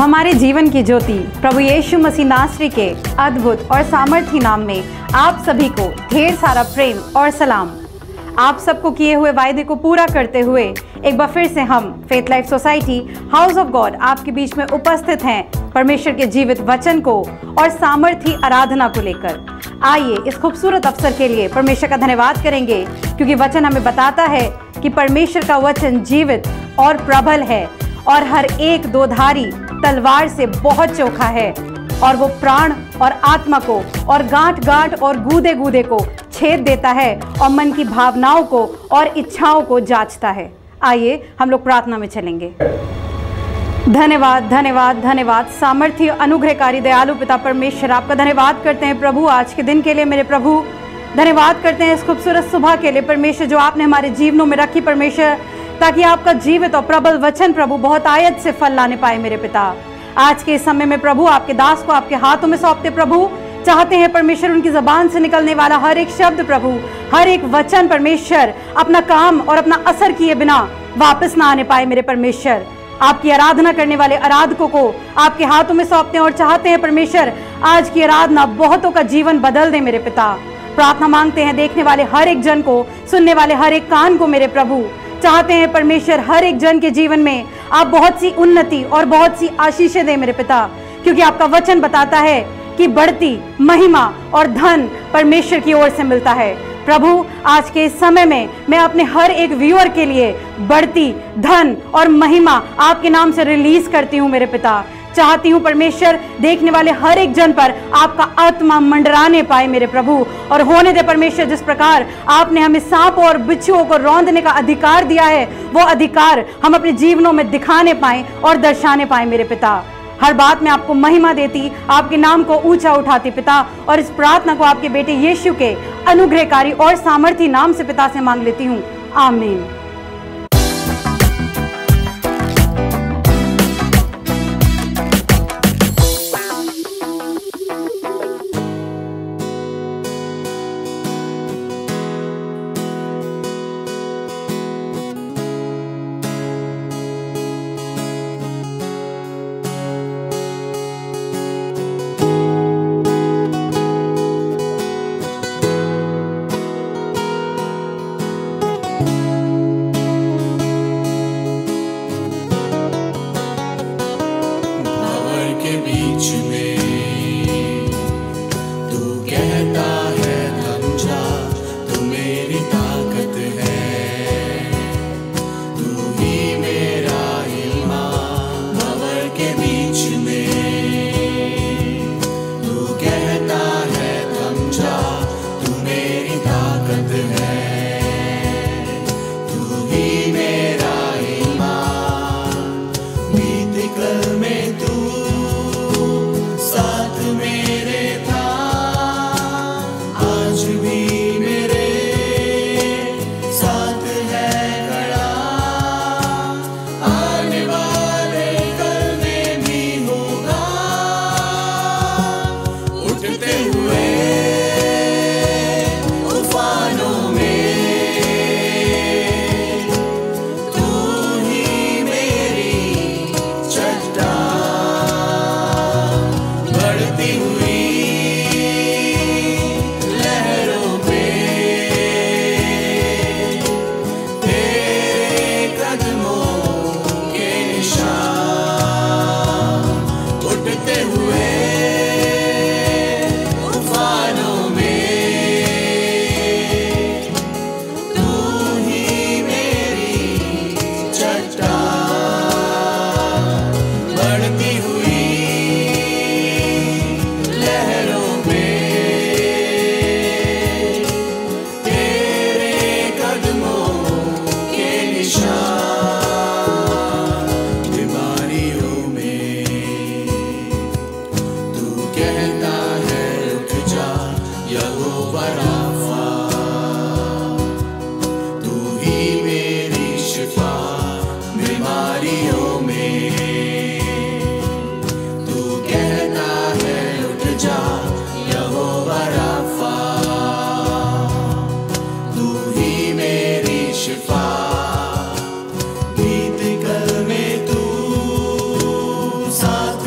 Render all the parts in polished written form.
हमारे जीवन की ज्योति प्रभु यीशु मसीह नासरी के अद्भुत और सामर्थी नाम में आप सभी को ढेर सारा प्रेम और सलाम। आप सबको किए हुए वायदे को पूरा करते हुए एक बार फिर से हम faith life society house of God आपके बीच में उपस्थित हैं परमेश्वर के जीवित वचन को और सामर्थी आराधना को लेकर। आइए इस खूबसूरत अवसर के लिए परमेश्वर का धन्यवाद करेंगे, क्योंकि वचन हमें बताता है कि परमेश्वर का वचन जीवित और प्रबल है और हर एक दोधारी तलवार से बहुत चोखा है, और वो प्राण और आत्मा को और गांठ गांठ और गूदे गूदे को छेद देता है और मन की भावनाओं को और इच्छाओं को जांचता है। आइए हम लोग प्रार्थना में चलेंगे। धन्यवाद धन्यवाद धन्यवाद सामर्थ्य अनुग्रहकारी दयालु पिता परमेश्वर, आपका धन्यवाद करते हैं प्रभु आज के दिन के लिए। मेरे प्रभु धन्यवाद करते हैं इस खूबसूरत सुबह के लिए परमेश्वर, जो आपने हमारे जीवनों में रखी परमेश्वर, ताकि आपका जीवित और प्रबल वचन प्रभु बहुत आयत से फल लाने पाए। मेरे पिता आज के इस समय में प्रभु आपके दास को आपके हाथों में सौंपते प्रभु, चाहते हैं परमेश्वर उनकी जबान से निकलने वाला हर एक शब्द प्रभु, हर एक वचन परमेश्वर अपना काम और अपना असर किए बिना वापस ना आने पाए। मेरे परमेश्वर आपकी आराधना करने वाले आराधकों को आपके हाथों में सौंपते हैं और चाहते हैं परमेश्वर आज की आराधना बहुतों का जीवन बदल दे। मेरे पिता प्रार्थना मांगते हैं देखने वाले हर एक जन को, सुनने वाले हर एक कान को। मेरे प्रभु चाहते हैं परमेश्वर हर एक जन के जीवन में आप बहुत सी उन्नति और बहुत सी आशीषें दें मेरे पिता, क्योंकि आपका वचन बताता है कि बढ़ती महिमा और धन परमेश्वर की ओर से मिलता है। प्रभु आज के इस समय में मैं अपने हर एक व्यूअर के लिए बढ़ती धन और महिमा आपके नाम से रिलीज करती हूँ। मेरे पिता चाहती हूँ परमेश्वर देखने वाले हर एक जन पर आपका आत्मा मंडराने पाए मेरे प्रभु, और होने दे परमेश्वर जिस प्रकार आपने हमें सांप और बिच्छुओं को रौंदने का अधिकार दिया है, वो अधिकार हम अपने जीवनों में दिखाने पाए और दर्शाने पाए। मेरे पिता हर बात में आपको महिमा देती, आपके नाम को ऊंचा उठाती पिता, और इस प्रार्थना को आपके बेटे यीशु के अनुग्रहकारी और सामर्थी नाम से पिता से मांग लेती हूँ, आमीन। साथ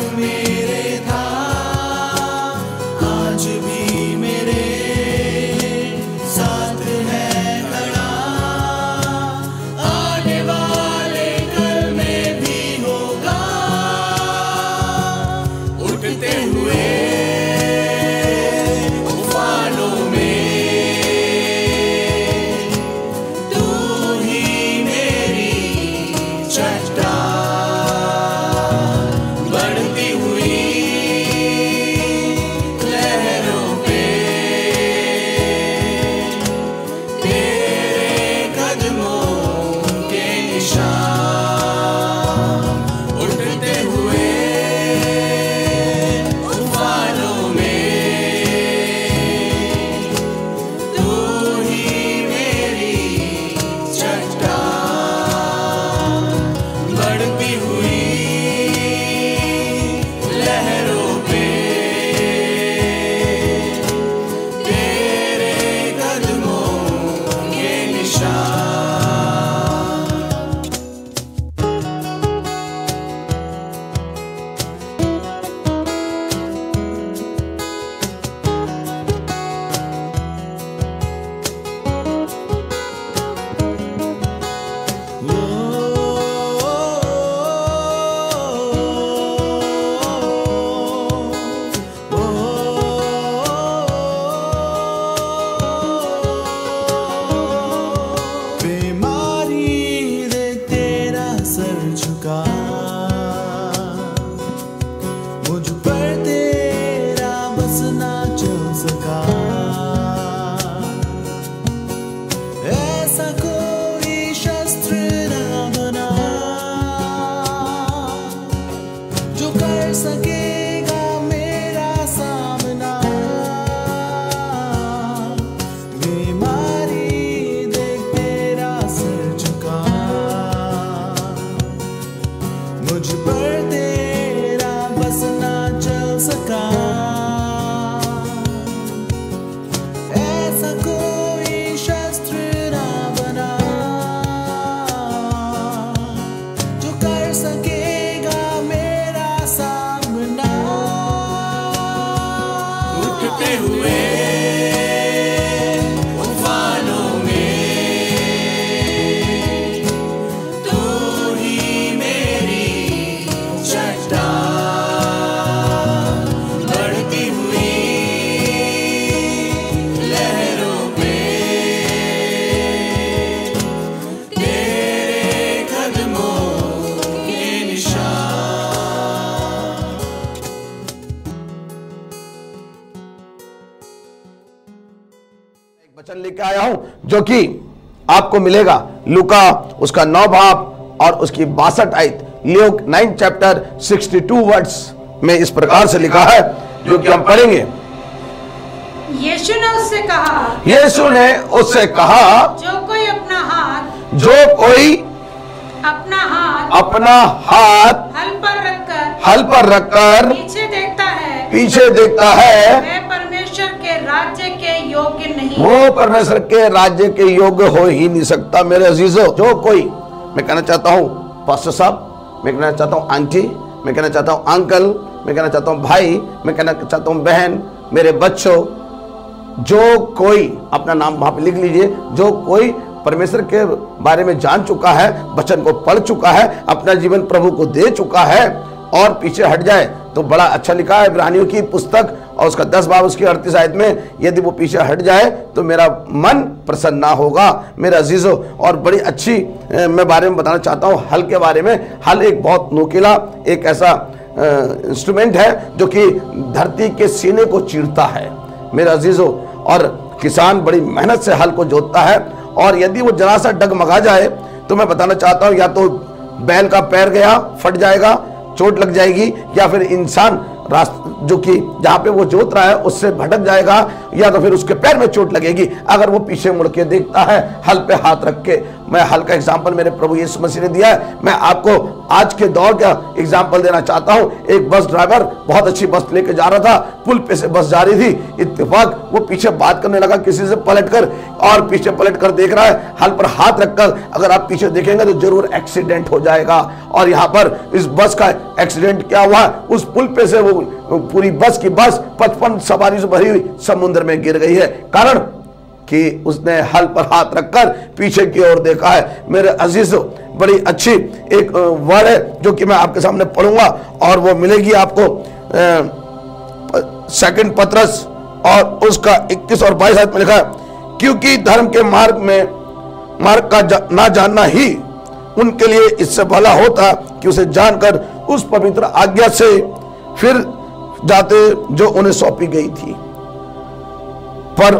वचन लेके आया हूं जो कि आपको मिलेगा लूका उसका 9 बाब और उसकी 62 आयत, ल्यूक 9 चैप्टर 62 वर्ड्स में इस प्रकार से लिखा है जो कि हम पढ़ेंगे। यीशु ने उससे कहा, यीशु ने उससे कहा, जो कोई अपना हाथ हल पर रखकर पीछे देखता है वह परमेश्वर के राज्य के योग्य नहीं। वो परमेश्वर के राज्य के योग्य हो ही नहीं सकता। मेरे अजीजों, जो कोई, मैं कहना चाहता हूँ पास्टर साहब, मैं कहना चाहता हूँ आंटी, मैं कहना चाहता हूँ अंकल, मैं कहना चाहता हूँ भाई, मैं कहना चाहता हूँ बहन, मेरे बच्चों, जो कोई, अपना नाम वहां पे लिख लीजिए, जो कोई परमेश्वर के बारे में जान चुका है, वचन को पढ़ चुका है, अपना जीवन प्रभु को दे चुका है और पीछे हट जाए तो बड़ा अच्छा लिखा है इब्रानियों की पुस्तक और उसका 10 बाब उसकी 38 आयत में, यदि वो पीछे हट जाए तो मेरा मन प्रसन्न ना होगा। मेरे अजीजों, और बड़ी अच्छी मैं बारे में बताना चाहता हूँ हल के बारे में। हल एक बहुत नोकीला एक ऐसा इंस्ट्रूमेंट है जो कि धरती के सीने को चीरता है मेरे अजीजों, और किसान बड़ी मेहनत से हल को जोतता है, और यदि वो जरा सा डगमगा जाए तो मैं बताना चाहता हूँ या तो बैल का पैर गया, फट जाएगा, चोट लग जाएगी, या फिर इंसान रास्ता जो कि जहां पे वो जोत रहा है उससे भटक जाएगा, या तो फिर उसके पैर में चोट लगेगी अगर वो पीछे मुड़ के देखता है हल पे हाथ रख के। मैं हल का एग्जाम्पल मेरे प्रभु यीशु मसीह ने दिया है, मैं आपको आज के दौर का एग्जाम्पल देना चाहता हूं। एक बस ड्राइवर बहुत अच्छी बस लेके जा रहा था, पुल पे से बस जा रही थी, इत्तेफाक वो पीछे बात करने लगा किसी से पलट कर, और पीछे पलट कर देख रहा है हल पर हाथ रखकर, अगर आप पीछे देखेंगे तो जरूर एक्सीडेंट हो जाएगा। और यहाँ पर इस बस का एक्सीडेंट क्या हुआ, उस पुल पे से वो पूरी बस की बस 55 सवारी से भरी हुई समुद्र में गिर गई है, कारण कि उसने हल पर हाथ रखकर पीछे की ओर देखा है। मेरे अजीजों, बड़ी अच्छी एक वर्ड है जो कि मैं आपके सामने पढ़ूंगा और वो मिलेगी आपको 2 पतरस और उसका 21 और 22 आयत में लिखा है, क्योंकि धर्म के मार्ग का ना जानना ही उनके लिए इससे भला होता कि उसे जानकर उस पवित्र आज्ञा से फिर जाते जो उन्हें सौंपी गई थी। पर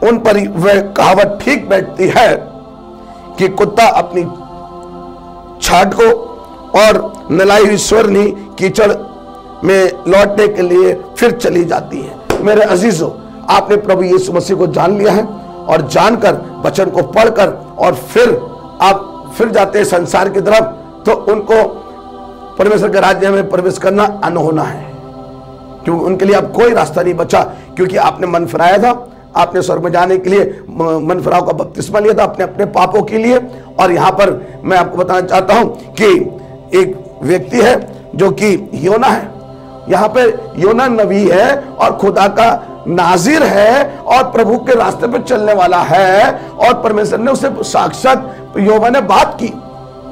उन पर वह कहावत ठीक बैठती है कि कुत्ता अपनी छाट को और नलाई हुई स्वरनी कीचड़ में लौटने के लिए फिर चली जाती है। मेरे अजीजों, आपने प्रभु यीशु मसीह को जान लिया है और जानकर वचन को पढ़कर और फिर आप फिर जाते हैं संसार की तरफ, तो उनको परमेश्वर के राज्य में प्रवेश करना अनहोना है, क्योंकि उनके लिए अब कोई रास्ता नहीं बचा, क्योंकि आपने मन फिराया था, आपने स्वर्ग में जाने के लिए मन फिराव का बपतिस्मा लिया था अपने अपने पापों के लिए। और यहाँ पर मैं आपको बताना चाहता हूँ कि एक व्यक्ति है जो कि योना है, यहाँ पे योना नबी है और खुदा का नाजिर है और प्रभु के रास्ते पे चलने वाला है, और परमेश्वर ने उसे साक्षात योना ने बात की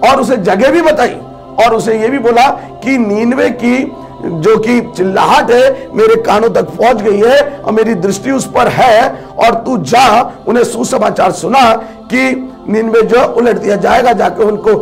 और उसे जगह भी बताई और उसे ये भी बोला कि नीनवे की जो कि चिल्लाहट है मेरे कानों तक पहुंच गई है और मेरी दृष्टि उस पर है, और तू जा उन्हें सुसमाचार सुना कि नीनवे जो उलट दिया जाएगा, जाके उनको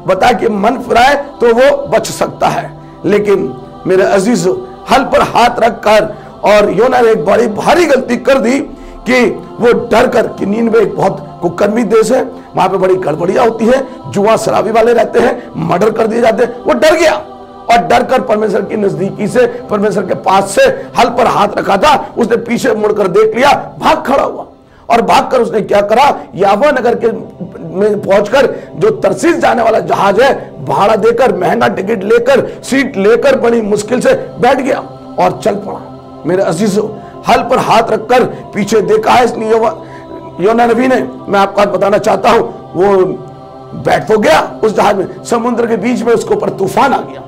बता कि मन फिराए तो वो बच सकता है। लेकिन मेरे अजीज, हल पर हाथ रखकर और योना ने एक बड़ी भारी गलती कर दी कि वो डर कर, कि नीनवे एक बहुत कुकर्मी देश है, वहां पे बड़ी गड़बड़ियां होती है, जुआ शराबी वाले रहते हैं, मर्डर कर दिए जाते हैं। वो डर गया और डर कर परमेश्वर की नजदीकी से, परमेश्वर के पास से हल पर हाथ रखा था, उसने पीछे मुड़कर देख लिया, भाग खड़ा हुआ और भागकर उसने क्या करा, यावा नगर के में पहुंचकर जो तरसीस जाने वाला जहाज है भाड़ा देकर, महंगा टिकट लेकर, सीट लेकर बड़ी मुश्किल से बैठ गया और चल पड़ा। मेरे अजीजों, हल पर हाथ रखकर पीछे देखा है इसने योना नबी ने। मैं आपको आज बताना चाहता हूं, वो बैठ तो गया उस जहाज में, समुद्र के बीच में उसके ऊपर तूफान आ गया,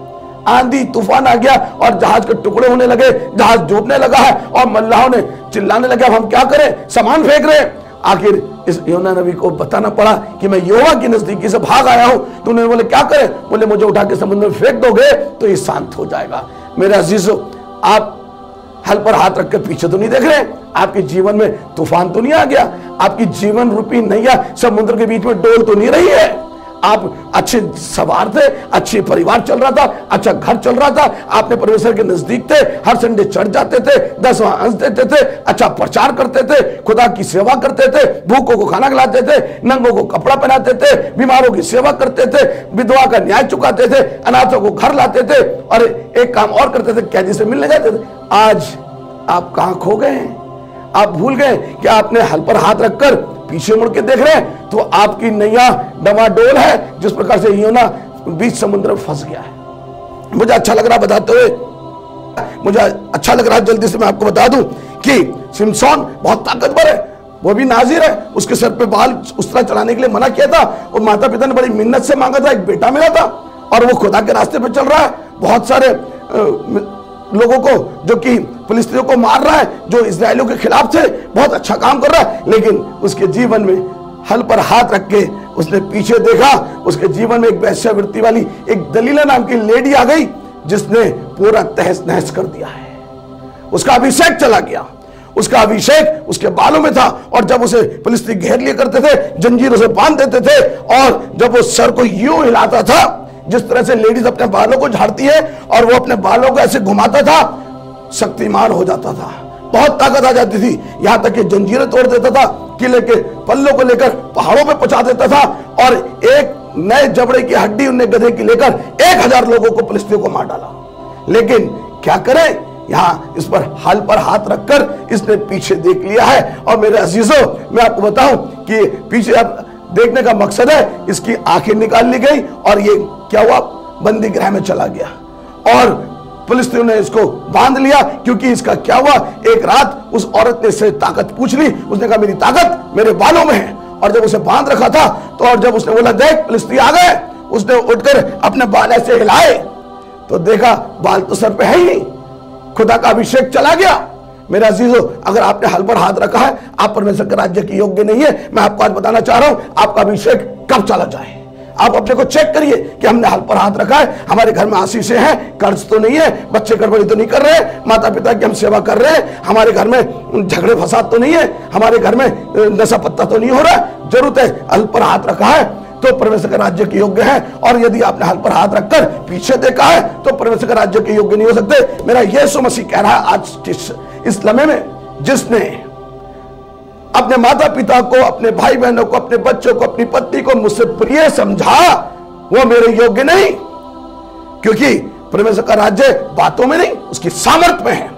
आंधी तूफान आ गया और जहाज के टुकड़े होने लगे, जहाज डूबने लगा है और मल्लाहों ने चिल्लाने लगे, अब हम क्या करें, सामान फेंक रहे। आखिर इस योना नबी को बताना पड़ा कि मैं यहोवा की नजदीकी से भाग आया हूं। तो उन्होंने बोले क्या करें, बोले मुझे उठा के समुद्र में फेंक दोगे तो ये शांत हो जाएगा। मेरे अजीजों, आप हल पर हाथ रख के पीछे तो नहीं देख रहे, आपके जीवन में तूफान तो नहीं आ गया, आपकी जीवन रूपी नैया समुद्र के बीच में डोल तो नहीं रही है, आप अच्छे सवार थे, अच्छे परिवार चल रहा था, अच्छा घर चल रहा था, आपने परमेश्वर के नजदीक थे, हर संडे चढ़ जाते थे, 10 अंश देते थे, अच्छा प्रचार करते थे, खुदा की सेवा करते थे, भूखों को खाना खिलाते थे, नंगों को कपड़ा पहनाते थे, बीमारों की सेवा करते थे, विधवा का न्याय चुकाते थे, अनाथों को घर लाते थे, और एक काम और करते थे, कैदी से मिलने जाते थे। आज आप कहां खो गए हैं? आप भूल गए कि आपने हल पर हाथ रखकर पीछे मुड़ के देख रहे हैं तो आपकी नैया डमाडोल है, जिस प्रकार से योना बीच समुद्र में फंस गया है। मुझे अच्छा लग रहा बताते हुए, मुझे अच्छा लग रहा जल्दी से मैं आपको बता दूं कि सिमसोन बहुत ताकतवर है, वो भी नाजिर है, उसके सर पे बाल उस तरह चलाने के लिए मना किया था और माता पिता ने बड़ी मिन्नत से मांगा था, एक बेटा मिला था और वो खुदा के रास्ते पे चल रहा है। बहुत सारे लोगों को जो कि फिलिस्तीनियों को मार रहा है, जो इजरायलियों के खिलाफ थे, बहुत अच्छा काम कर रहा है, लेकिन उसके जीवन में हल पर हाथ रख के उसने पीछे देखा, उसके जीवन में एक वेश्यावृत्ति वाली एक दलीला नाम की लेडी आ गई जिसने पूरा तहस नहस कर दिया है। उसका अभिषेक चला गया, उसका अभिषेक उसके बालों में था, और जब उसे फिलिस्तीनी घेर लिया करते थे, जंजीरों से बांध देते थे, और जब वो सर को यूं हिलाता था जिस तरह से लेडीज अपने बालों को झाड़ती है और वो अपने बालों को ऐसे घुमाता था, शक्तिमान हो जाता था, बहुत ताकत आ जाती थी, यहां तक कि जंजीरें तोड़ देता था, किले के पल्लों को लेकर पहाड़ों पे पहुंचा देता था, और एक नए जबड़े की हड्डी उन्हें गधे की लेकर 1000 लोगों को फिलिस्तीनियों को मार डाला। लेकिन क्या करें, यहां इस पर हल पर हाथ रखकर इसने पीछे देख लिया है। और मेरे अजीजों, मैं आपको बताऊं कि पीछे आप देखने का मकसद है, इसकी आंखें निकाल ली गई और ये क्या हुआ, बंदी गृह में चला गया, और फिलिस्तीनियों ने इसको बांध लिया। क्योंकि इसका क्या हुआ, एक रात उस औरत ने इससे ताकत पूछ ली, उसने कहा मेरी ताकत मेरे बालों में है, और जब उसे बांध रखा था तो, और जब उसने बोला देख फिलिस्तीनी आ गए, उसने उठकर अपने बाल ऐसे हिलाए तो देखा बाल तो सर पे है ही नहीं, खुदा का अभिषेक चला गया। मेरे अजीजों, अगर आपने हल पर हाथ रखा है, आप परमेश्वर के राज्य के योग्य नहीं है। मैं आपको आज बताना चाह रहा हूं, आपका अभिषेक कब चला जाए। आप अपने को चेक करिए कि हमने हल पर हाथ रखा है, हमारे घर में आशीषें हैं, कर्ज तो नहीं है, बच्चे गड़बड़ी तो नहीं कर रहे हैं, माता पिता की हम सेवा कर रहे हैं, हमारे घर में झगड़े फसाद तो नहीं है, हमारे घर में नशा पत्ता तो नहीं हो रहा। जरूरत है, हल पर हाथ रखा है तो परमेश्वर के राज्य के योग्य है, और यदि आपने हल पर हाथ रखकर पीछे देखा है तो परमेश्वर के राज्य के योग्य नहीं हो सकते। मेरा यीशु मसीह कह रहा है आज इस लम्हे में, जिसने अपने माता पिता को, अपने भाई बहनों को, अपने बच्चों को, अपनी पत्नी को मुझसे प्रिय समझा, वो मेरे योग्य नहीं। क्योंकि परमेश्वर का राज्य बातों में नहीं, उसकी सामर्थ में है।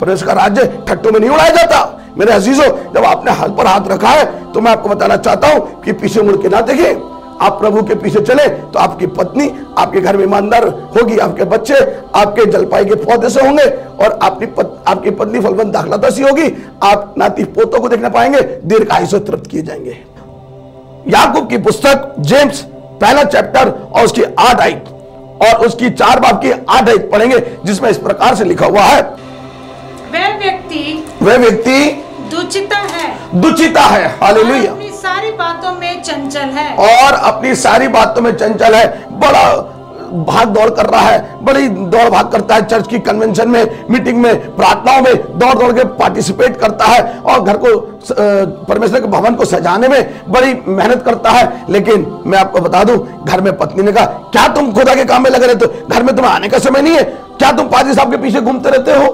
परमेश्वर का राज्य ठट्टों में नहीं उड़ाया जाता। मेरे अजीजों, जब आपने हल पर हाथ रखा है तो मैं आपको बताना चाहता हूं कि पीछे मुड़ के ना देखिए, आप प्रभु के पीछे चले तो आपकी पत्नी आपके घर में ईमानदार होगी, आपके बच्चे आपके जलपाई के पौधे से होंगे, और आपकी पत्नी फलवंत दाखलता सी होगी, आप नाती पोतों को देखने पाएंगे, दीर्घायु से तृप्त किए जाएंगे। याकूब की पुस्तक जेम्स पहला चैप्टर और उसकी 8 आयत और उसकी 4 बाब की 8 आयत पढ़ेंगे, जिसमें इस प्रकार से लिखा हुआ है, वह व्यक्ति दुचिता है, हालेलुया, अपनी सारी बातों में चंचल है, और अपनी सारी बातों में चंचल है, बड़ा भाग दौड़ कर रहा है, बड़ी दौड़ भाग करता है, चर्च की कन्वेंशन में, मीटिंग में, प्रार्थनाओं में दौड़ दौड़ के पार्टिसिपेट करता है, और घर को परमेश्वर के भवन को सजाने में बड़ी मेहनत करता है। लेकिन मैं आपको बता दूं, घर में पत्नी ने कहा क्या तुम खुदा के काम में लगे रहते हो, घर में तुम्हें आने का समय नहीं है, क्या तुम पादरी साहब के पीछे घूमते रहते हो,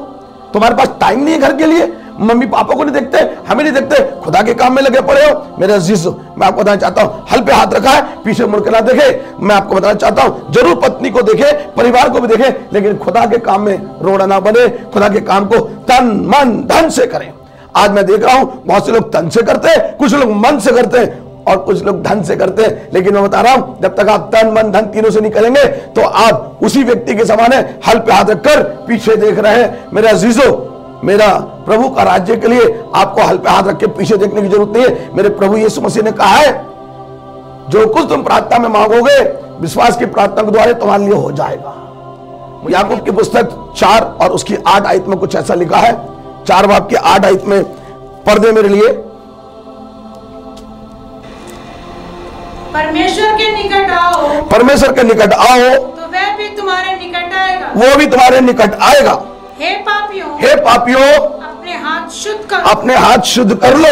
तुम्हारे पास टाइम नहीं है घर के लिए, मम्मी पापा को नहीं देखते, हमें नहीं देखते, खुदा के काम में लगे पड़े हो। मेरे अजीजों, मैं आपको बताना चाहता हूं, हल पे हाथ रखा है, पीछे मुड़ के ना देखे। मैं आपको बताना चाहता हूं, जरूर पत्नी को देखे, परिवार को भी देखे, लेकिन खुदा के काम में रोड़ा ना बने, खुदा के काम को तन मन धन से करें। आज मैं देख रहा हूं बहुत से लोग तन से करते हैं, कुछ लोग मन से करते हैं, और कुछ लोग धन से करते हैं। लेकिन मैं बता रहा हूं, जब तक आप तन मन धन तीनों से निकलेंगे तो आप उसी व्यक्ति के समान है, हल पे हाथ रखकर पीछे देख रहे हैं। मेरे अजीजों, मेरा प्रभु का राज्य के लिए आपको हल पे हाथ रख के पीछे देखने की जरूरत नहीं है। मेरे प्रभु यीशु मसीह ने कहा है, जो कुछ तुम प्रार्थना में मांगोगे विश्वास की प्रार्थना के द्वारा तुम्हारे लिए हो जाएगा। याकूब की पुस्तक 4 और उसकी 8 आयत में कुछ ऐसा लिखा है, 4 बाब की 8 आयत में पढ़ दे मेरे लिए। परमेश्वर के निकट आओ, परमेश्वर के निकट आओ तो वह भी तुम्हारे निकट आएगा, वो भी तुम्हारे निकट आएगा। हे पापियों, हे पापियों, अपने हाथ शुद्ध करो, अपने हाथ शुद्ध कर लो,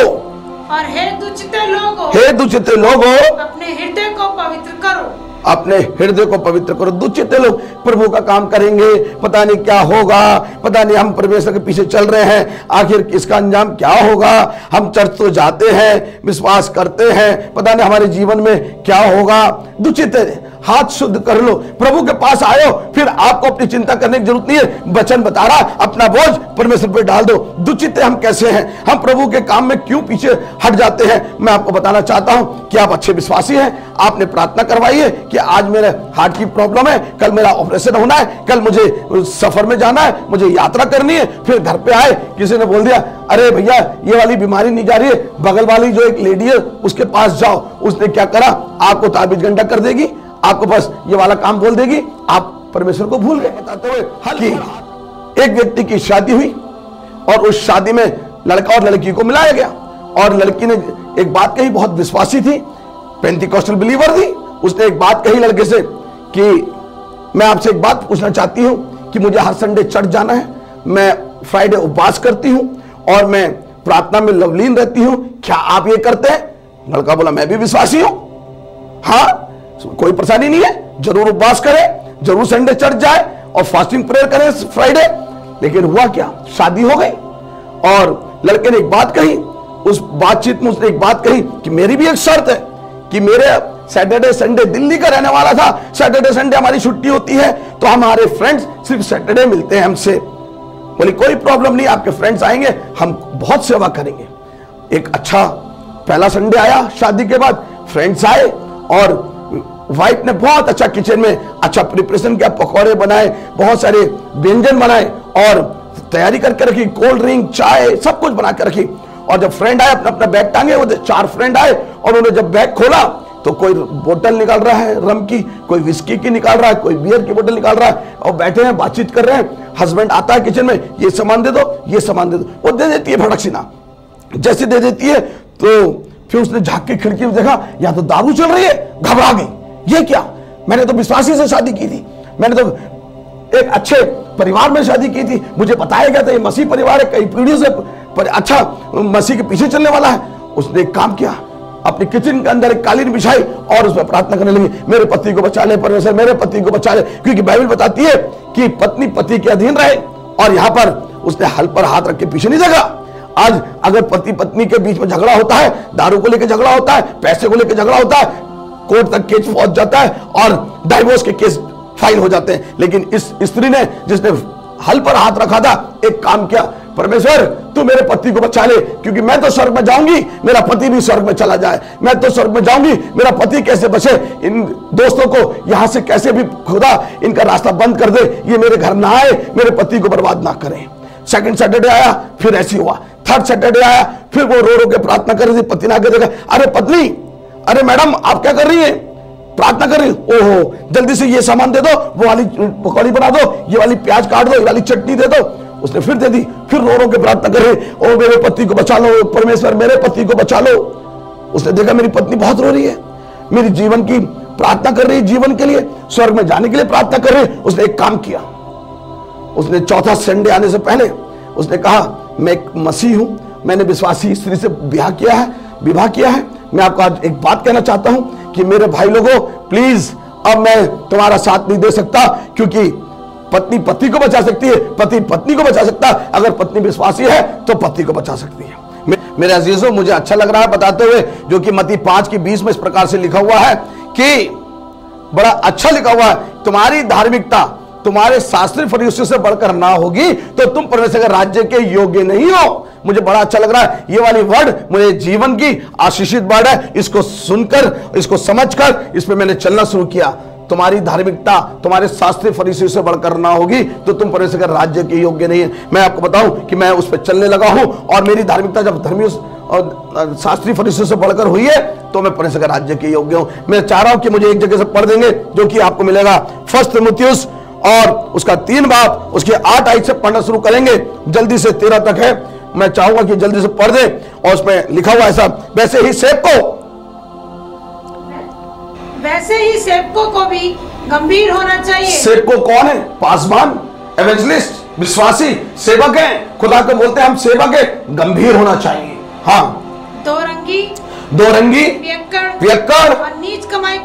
और हे दुचिते लोगों, हे दुचिते लोगों, अपने हृदय को पवित्र करो। अपने हृदय को पवित्र करो। दुचिते लोग प्रभु का काम करेंगे, पता नहीं क्या होगा, पता नहीं हम परमेश्वर के पीछे चल रहे हैं, आखिर इसका अंजाम क्या होगा। हम चर्च तो जाते हैं, विश्वास करते हैं, पता नहीं हमारे जीवन में क्या होगा। दुचिते, हाथ शुद्ध कर लो, प्रभु के पास आयो, फिर आपको अपनी चिंता करने की जरूरत नहीं है। वचन बता रहा, अपना बोझ परमेश्वर पे डाल दो। दुचिते हम कैसे हैं, हम प्रभु के काम में क्यों पीछे हट जाते हैं। मैं आपको बताना चाहता हूं कि आप अच्छे विश्वासी हैं, आपने प्रार्थना करवाई है कि आज मेरे हार्ट की प्रॉब्लम है, कल मेरा ऑपरेशन होना है, कल मुझे सफर में जाना है, मुझे यात्रा करनी है। फिर घर पे आए, किसी ने बोल दिया, अरे भैया ये वाली बीमारी नहीं जा रही है, बगल वाली जो एक लेडी है उसके पास जाओ। उसने क्या करा, आपको ताबीज गंडा कर देगी, आपको बस ये वाला काम बोल देगी, आप परमेश्वर को भूल गए। बताते हुए कि एक व्यक्ति की शादी हुई और उस शादी में लड़का और लड़की को मिलाया गया, और लड़की ने एक बात कही, बहुत विश्वासी थी, पेंटिकॉस्टल बिलीवर थी। उसने एक बात कही लड़के से कि मैं आपसे एक बात पूछना चाहती हूं कि मुझे हर संडे चर्च जाना है, मैं फ्राइडे उपवास करती हूं और मैं प्रार्थना में लवलीन रहती हूं, क्या आप ये करते हैं? लड़का बोला, मैं भी विश्वासी हूं, हाँ कोई परेशानी नहीं है, जरूर उपवास करें, जरूर संडे चर्च जाए और फास्टिंग प्रेयर करें फ्राइडे। लेकिन हुआ क्या, शादी हो गई और लड़के ने एक बात कही, उस बातचीत में उसने एक बात कही कि मेरी भी एक शर्त है कि मेरे सैटरडे संडे, दिल्ली का रहने वाला था, सैटरडे संडे हमारी छुट्टी होती है, तो हमारे फ्रेंड्स सिर्फ सैटरडे मिलते हैं हमसे। बोली कोई प्रॉब्लम नहीं, आपके फ्रेंड्स आएंगे, हम बहुत सेवा करेंगे। एक अच्छा पहला संडे आया शादी के बाद, फ्रेंड्स आए और वाइफ ने बहुत अच्छा किचन में अच्छा प्रिपरेशन किया, पकौड़े बनाए, बहुत सारे व्यंजन बनाए और तैयारी करके रखी, कोल्ड ड्रिंक, चाय, सब कुछ बना कर रखी। और जब फ्रेंड आए, अपना अपना बैग टांगे, वो 4 फ्रेंड आए और उन्होंने जब बैग खोला तो कोई बोतल निकाल रहा है रम की, कोई विस्की की निकाल रहा है, कोई बियर की बोतल निकाल रहा है और बैठे हैं, बातचीत कर रहे हैं। हस्बैंड आता है किचन में, ये सामान दे दो, ये सामान दे दो, वो दे देती है फटक सीना। जैसे दे देती है तो फिर उसने झांक के खिड़की में देखा, या तो दारू चल रही है, घबरा गई, ये क्या, मैंने तो विश्वासी से शादी की थी, मैंने तो एक अच्छे परिवार में शादी की थी, मुझे बताया गया था ये मसीह परिवार है, कई पीढ़ियों से अच्छा मसीह के पीछे चलने वाला है। उसने एक काम किया, अपने किचन के अंदर एक कालीन बिछाई और उसमें प्रार्थना करने लगी, मेरे पति को बचा ले परमेश्वर, मेरे पति को बचा ले, क्योंकि बाइबल बताती है कि पत्नी पति के अधीन रहे। और यहां पर उसने हल पर हाथ रख के पीछे नहीं देखा। आज अगर पति पत्नी के बीच में झगड़ा होता है, दारू को लेकर झगड़ा होता है, पैसे को लेकर झगड़ा होता है, कोर्ट तक केस पहुंच जाता है और डाइवोर्स के केस फाइल हो जाते हैं। लेकिन इस स्त्री ने, जिसने हल पर हाथ रखा था, एक काम किया, परमेश्वर तू मेरे पति को बचा ले, क्योंकि मैं तो स्वर्ग में जाऊंगी, मेरा पति भी स्वर्ग में चला जाए, मैं तो स्वर्ग में जाऊंगी, मेरा पति कैसे बचे, इन दोस्तों को यहां से कैसे भी खुदा इनका रास्ता बंद कर दे, ये मेरे घर ना आए, मेरे पति को बर्बाद ना करें। सेकंड सैटरडे आया, फिर ऐसी हुआ। थर्ड सैटरडे आया, फिर वो रो के प्रार्थना कर रही थी, पति ने आके देखा, अरे पत्नी, अरे मैडम आप क्या कर रही है, प्रार्थना कर रही, ओहो जल्दी से ये सामान दे दो, वो वाली पकौड़ी बना दो, ये वाली प्याज काट दो, ये वाली चटनी दे दो। उसने फिर दे दी, फिर रो के प्रार्थना कर रही, ओ मेरे पति को बचा लो परमेश्वर, मेरे पति को बचा लो। उसने देखा मेरी पत्नी बहुत रो रही है, मेरी जीवन की प्रार्थना कर रही है, जीवन के लिए, स्वर्ग में जाने के लिए प्रार्थना कर रही है। उसने एक काम किया, उसने चौथा संडे आने से पहले उसने कहा, मैं एक मसीह हूं, मैंने विश्वासी स्त्री से विवाह किया है। मैं आपको आज एक बात कहना चाहता हूं कि मेरे भाई लोगों, प्लीज अब मैं तुम्हारा साथ नहीं दे सकता, क्योंकि पत्नी पति को बचा सकती है, पति पत्नी को बचा सकता है, अगर पत्नी विश्वासी है तो पति को बचा सकती है। मेरे अजीजों, मुझे अच्छा लग रहा है बताते हुए, जो कि मत्ती 5:20 में इस प्रकार से लिखा हुआ है कि बड़ा अच्छा लिखा हुआ है, तुम्हारी धार्मिकता तुम्हारे शास्त्री फरीसियों से बढ़कर ना होगी तो तुम परमेश्वर के राज्य के योग्य नहीं हो। मुझे बड़ा अच्छा लग रहा है, ये वाली वर्ड मुझे जीवन की आशीषित वर्ड है। इसको सुनकर, इसको समझकर, इस पे मैंने चलना शुरू किया। तुम्हारी धार्मिकता तुम्हारे शास्त्री फरीसियों से बढ़कर ना होगी तो तुम परमेश्वर के राज्य के योग्य नहीं है। मैं आपको बताऊं कि मैं उस पर चलने लगा हूं, और मेरी धार्मिकता जब धर्मियों और शास्त्री फरीसियों से बढ़कर हुई है तो मैं परमेश्वर के राज्य के योग्य हूं। मैं चाह रहा हूं कि मुझे एक जगह से पढ़ देंगे, जो कि आपको मिलेगा 1 तीमुथियुस और उसका 3 बाब, उसके 8 आयत से पढ़ना शुरू करेंगे, जल्दी से 13 तक है। मैं चाहूंगा कि जल्दी से पढ़ दें। और उसमें लिखा हुआ ऐसा, वैसे ही सेवकों को भी गंभीर होना चाहिए। सेवकों कौन है? पासवान, एवेंजलिस्ट, विश्वासी, सेवक हैं। खुदा को बोलते हैं हम सेवक हैं, गंभीर होना चाहिए। हाँ, दो रंगी पियक्कड़ और नीच कमाई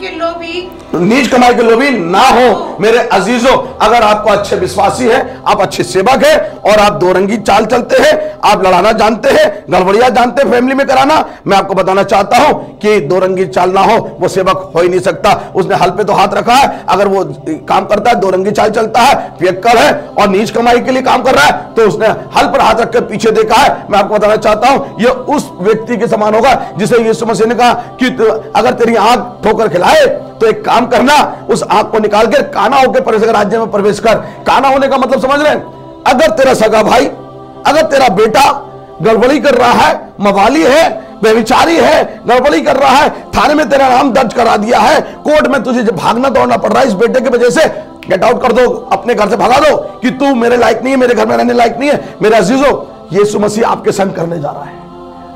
के लोभी ना हो। मेरे अजीजों, अगर आपको अच्छे विश्वासी है, आप अच्छे सेवक है और आप दो रंगी चाल चलते हैं, आप लड़ाना जानते हैं, गड़बड़ियां जानते हैं फैमिली में कराना, मैं आपको बताना चाहता हूं कि दो रंगी चाल ना हो वो सेवक हो ही नहीं सकता। उसने हल पे तो हाथ रखा है, अगर वो काम करता है, दो रंगी चाल चलता है, पियक्कड़ है और नीच कमाई के लिए काम कर रहा है, तो उसने हल पर हाथ रख कर पीछे देखा है। मैं आपको बताना चाहता हूं ये उस व्यक्ति के समान होगा जिसे यीशु मसीह ने कहा कि अगर तेरी आंख ठोकर खिलाए तो एक काम करना, उस आंख को निकाल के काना होकर परमेश्वर के राज्य में प्रवेश कर। काना होने का मतलब समझ रहे हैं? अगर तेरा सगा भाई, अगर तेरा बेटा गड़बड़ी कर रहा है, मवाली है, व्यभिचारी है, गड़बड़ी कर रहा है, थाने में तेरा नाम दर्ज करा दिया है, कोर्ट में तुझे भागना दौड़ना पड़ रहा है इस बेटे की वजह से, गेट आउट कर दो, अपने घर से भगा दो कि तू मेरे लायक नहीं है, मेरे घर में रहने लायक नहीं है। मेरे अजीजों, यीशु मसीह आपके संग करने जा रहा है।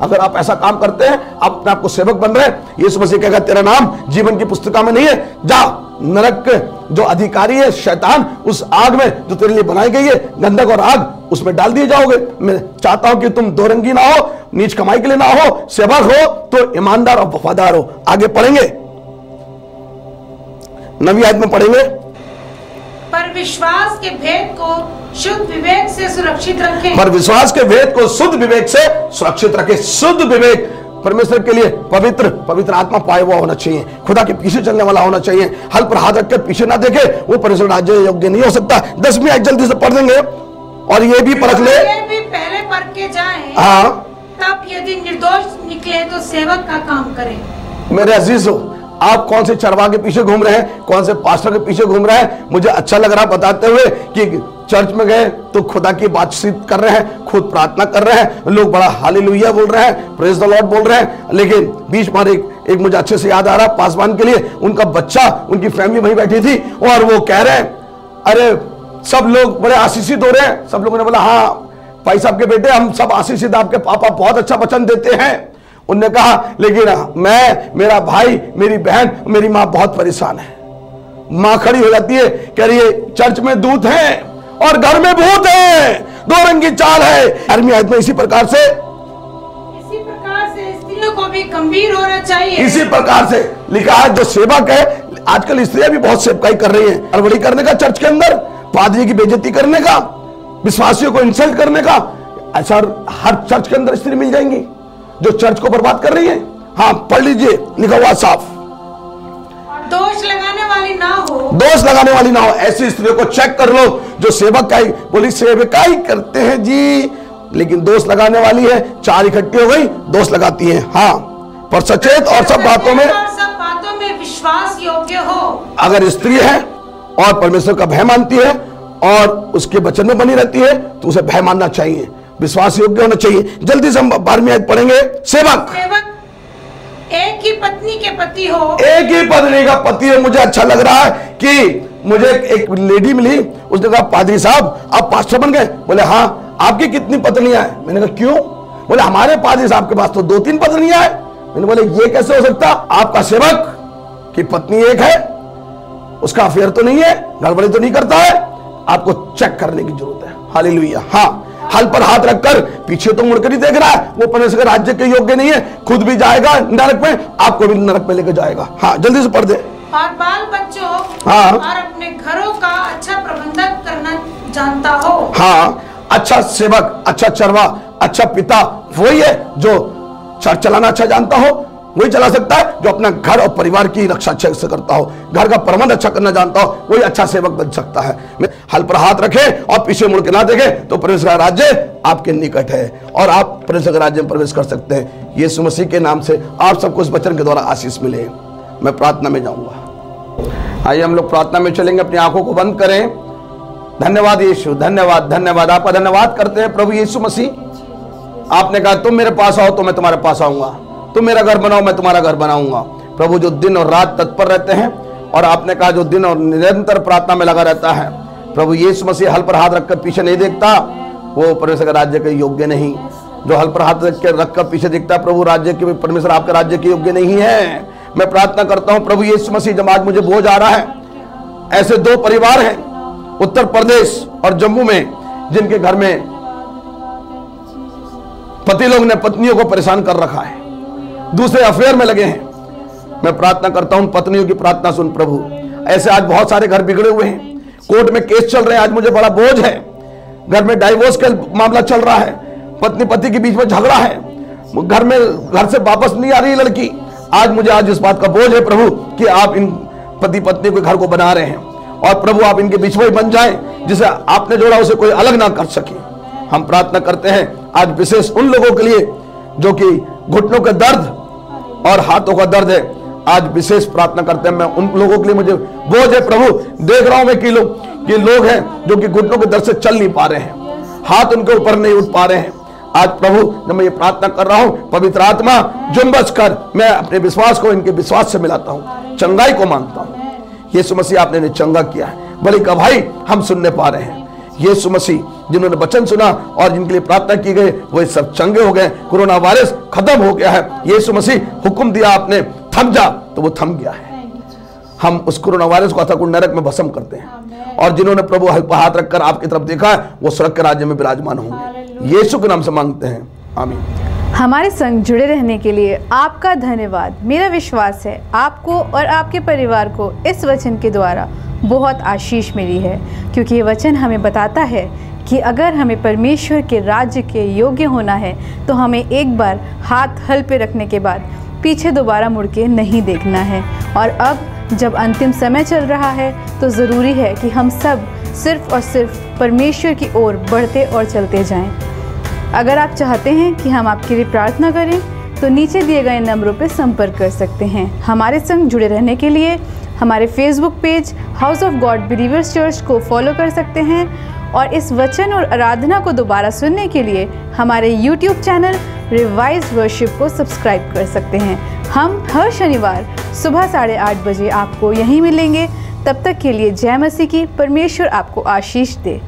अगर आप ऐसा काम करते हैं, आप अपने आप को सेवक बन रहे हैं, यीशु मसीह कहेगा तेरा नाम जीवन की पुस्तिका में नहीं है, जा नरक के जो अधिकारी है शैतान, उस आग में जो तेरे लिए बनाई गई है, गंधक और आग, उसमें डाल दिए जाओगे। मैं चाहता हूं कि तुम दो रंगी ना हो, नीच कमाई के लिए ना हो, सेवक हो तो ईमानदार और वफादार हो। आगे पढ़ेंगे, नवी आयत में पढ़ेंगे, पर विश्वास के भेद को शुद्ध विवेक से सुरक्षित रखें। पर विश्वास के भेद को शुद्ध विवेक से सुरक्षित रखें। शुद्ध विवेक परमेश्वर के लिए पवित्र आत्मा पाए हुआ होना चाहिए, खुदा के पीछे चलने वाला होना चाहिए, हल पर हाथ रख के पीछे ना देखे, वो परमेश्वर राज्य योग्य नहीं हो सकता। 10वीं आयत जल्दी से पढ़ देंगे और ये भी परख ले, ये भी पहले परख के जाएं, हाँ, तब यदि निर्दोष निकले तो सेवक का काम करें। मेरे अजीजों, आप कौन से चरवा के पीछे घूम रहे हैं, कौन से पास्टर के पीछे घूम रहे हैं? मुझे अच्छा लग रहा बताते हुए कि चर्च में गए तो खुदा की बातचीत कर रहे हैं, खुद प्रार्थना कर रहे हैं, लोग बड़ा हालेलुया बोल रहे हैं, प्रेज द लॉर्ड बोल रहे हैं, लेकिन बीच में एक मुझे अच्छे से याद आ रहा, पासवान के लिए उनका बच्चा, उनकी फैमिली वहीं बैठी थी और वो कह रहे हैं अरे सब लोग बड़े आशीषित हो रहे हैं। सब लोगों ने बोला हाँ भाई साहब के बेटे, हम सब आशीषित, आपके पापा बहुत अच्छा वचन देते हैं। उनने कहा लेकिन मैं, मेरा भाई, मेरी बहन, मेरी माँ बहुत परेशान है। माँ खड़ी हो जाती है, कह रही है चर्च में दूत है और घर में भूत है, दो रंगी चाल है। 11वीं आयत में इसी प्रकार से स्त्रियों को भी गंभीर होना चाहिए। इसी प्रकार से लिखा है, जो सेवक है, आजकल स्त्रियां भी बहुत सेवकाई कर रही हैं, गड़बड़ी करने का चर्च के अंदर, पादरी की बेइज्जती करने का, विश्वासियों को इंसल्ट करने का। ऐसा हर चर्च के अंदर स्त्री मिल जाएंगी जो चर्च को बर्बाद कर रही है। हाँ पढ़ लीजिए, लिखा हुआ साफ, दोष लगाने वाली ना हो, दोष लगाने वाली ना हो। ऐसी स्त्रियों को चेक कर लो जो सेवकाई, बोली सेवकाई करते हैं जी, लेकिन दोष लगाने वाली है। चार इकट्ठी हो गई, दोष लगाती है। हाँ, पर सचेत और सब बातों में विश्वास योग्य हो। अगर स्त्री है और परमेश्वर का भय मानती है और उसके वचन में बनी रहती है तो उसे भय मानना चाहिए, विश्वास योग्य होना चाहिए। जल्दी से हम 12वीं आयत पढ़ेंगे। सेवक एक ही पत्नी के पति हो, एक ही पत्नी का पति है। मुझे अच्छा लग रहा है कि मुझे एक लेडी मिली, उसने कहा पादरी साहब आप पास्टर बन गए? बोले हाँ। आपकी कितनी पत्नियां हैं? मैंने कहा क्यों? बोले हमारे पादरी साहब के पास तो 2-3 पत्नियां हैं। मैंने बोले ये कैसे हो सकता? आपका सेवक की पत्नी एक है, उसका अफेयर तो नहीं है, गड़बड़ी तो नहीं करता है, आपको चेक करने की जरूरत है। हालेलुया। हाँ, हल पर हाथ रखकर पीछे तो मुड़कर ही देख रहा है, वो परमेश्वर के राज्य के योग्य नहीं है, खुद भी जाएगा नरक में, आपको भी नरक में लेकर जाएगा। हाँ जल्दी से पढ़ दे। और बाल बच्चों हाँ, और अपने घरों का अच्छा प्रबंधन करना जानता हो। हाँ, अच्छा सेवक, अच्छा चरवा, अच्छा पिता वही है जो चर्च चलाना अच्छा जानता हो, वही चला सकता है जो अपना घर और परिवार की रक्षा अच्छे से करता हो, घर का प्रबंध अच्छा करना जानता हो, वही अच्छा सेवक बन सकता है। हल पर हाथ रखे और पीछे मुड़ के ना देखे तो परमेश्वर का राज्य आपके निकट है और आप परमेश्वर के राज्य में प्रवेश कर सकते हैं। यीशु मसीह के नाम से आप सबको इस वचन के द्वारा आशीष मिले। मैं प्रार्थना में जाऊंगा। आइए हम लोग प्रार्थना में चलेंगे, अपनी आंखों को बंद करें। धन्यवाद यीशु, धन्यवाद धन्यवाद, आपका धन्यवाद करते हैं प्रभु यीशु मसीह। आपने कहा तुम मेरे पास आओ तो मैं तुम्हारे पास आऊंगा, तुम मेरा घर बनाओ मैं तुम्हारा घर बनाऊंगा। प्रभु जो दिन और रात तत्पर रहते हैं और आपने कहा जो दिन और निरंतर प्रार्थना में लगा रहता है, प्रभु यीशु मसीह हल पर हाथ रखकर पीछे नहीं देखता, वो परमेश्वर के राज्य के योग्य नहीं। जो हल पर हाथ रखकर पीछे देखता, प्रभु राज्य के, परमेश्वर आपके राज्य के योग्य नहीं है। मैं प्रार्थना करता हूं प्रभु यीशु मसीह, जब आज मुझे बोझ आ रहा है, ऐसे 2 परिवार हैं उत्तर प्रदेश और जम्मू में जिनके घर में पति लोग ने पत्नियों को परेशान कर रखा है, दूसरे अफेयर में लगे हैं। मैं प्रार्थना करता हूं, पत्नियों की प्रार्थना सुन प्रभु। ऐसे आज बहुत सारे घर बिगड़े हुए हैं, कोर्ट में केस चल रहे हैं, आज मुझे बड़ा बोझ है, घर में डाइवोर्स का मामला चल रहा है, पत्नी पति के बीच में झगड़ा है, घर से वापस नहीं आ रही लड़की। आज इस बात का बोझ है प्रभु कि आप इन पति पत्नी के घर को बना रहे हैं, और प्रभु आप इनके बीच में बन जाएं, जिसे आपने जोड़ा उसे कोई अलग ना कर सके। हम प्रार्थना करते हैं आज विशेष उन लोगों के लिए जो कि घुटनों का दर्द और हाथों का दर्द है, आज विशेष प्रार्थना करते हैं। मैं उन लोगों के लिए मुझे बोझ है प्रभु। देख रहा हूं मैं कि लोग हैं जो कि घुटनों के दर्द से चल नहीं पा रहे हैं, हाथ उनके ऊपर नहीं उठ पा रहे हैं। आज प्रभु जब मैं ये प्रार्थना कर रहा हूं, पवित्र आत्मा जुम्बश कर मैं अपने विश्वास को इनके विश्वास से मिलाता हूं, चंगाई को मांगता हूं। यीशु मसीह आपने इन्हें चंगा किया है, बलि का भाई हम सुनने पा रहे हैं। यीशु मसीह जिन्होंने वचन सुना और जिनके लिए प्रार्थना की गई वो सब चंगे हो गए, कोरोना वायरस खत्म हो गया है। यीशु मसीह हुक्म दिया आपने, थम जा, तो वो थम गया है। हम उस कोरोना वायरस को अथाकुंड नरक में भस्म करते हैं, और जिन्होंने प्रभु हाथ रखकर आपकी तरफ देखा है वो स्वर्ग के राज्य में विराजमान होंगे। यीशु के नाम से मांगते हैं, आमीन। हमारे संग जुड़े रहने के लिए आपका धन्यवाद। मेरा विश्वास है आपको और आपके परिवार को इस वचन के द्वारा बहुत आशीष मिली है, क्योंकि ये वचन हमें बताता है कि अगर हमें परमेश्वर के राज्य के योग्य होना है तो हमें एक बार हाथ हल पे रखने के बाद पीछे दोबारा मुड़ के नहीं देखना है। और अब जब अंतिम समय चल रहा है तो ज़रूरी है कि हम सब सिर्फ़ और सिर्फ परमेश्वर की ओर बढ़ते और चलते जाएं। अगर आप चाहते हैं कि हम आपके लिए प्रार्थना करें तो नीचे दिए गए नंबरों पर संपर्क कर सकते हैं। हमारे संग जुड़े रहने के लिए हमारे Facebook page house of God believers church को फॉलो कर सकते हैं, और इस वचन और आराधना को दोबारा सुनने के लिए हमारे यूट्यूब चैनल रिवाइज वर्शिप को सब्सक्राइब कर सकते हैं। हम हर शनिवार सुबह 8:30 बजे आपको यहीं मिलेंगे। तब तक के लिए जय मसीह की। परमेश्वर आपको आशीष दे।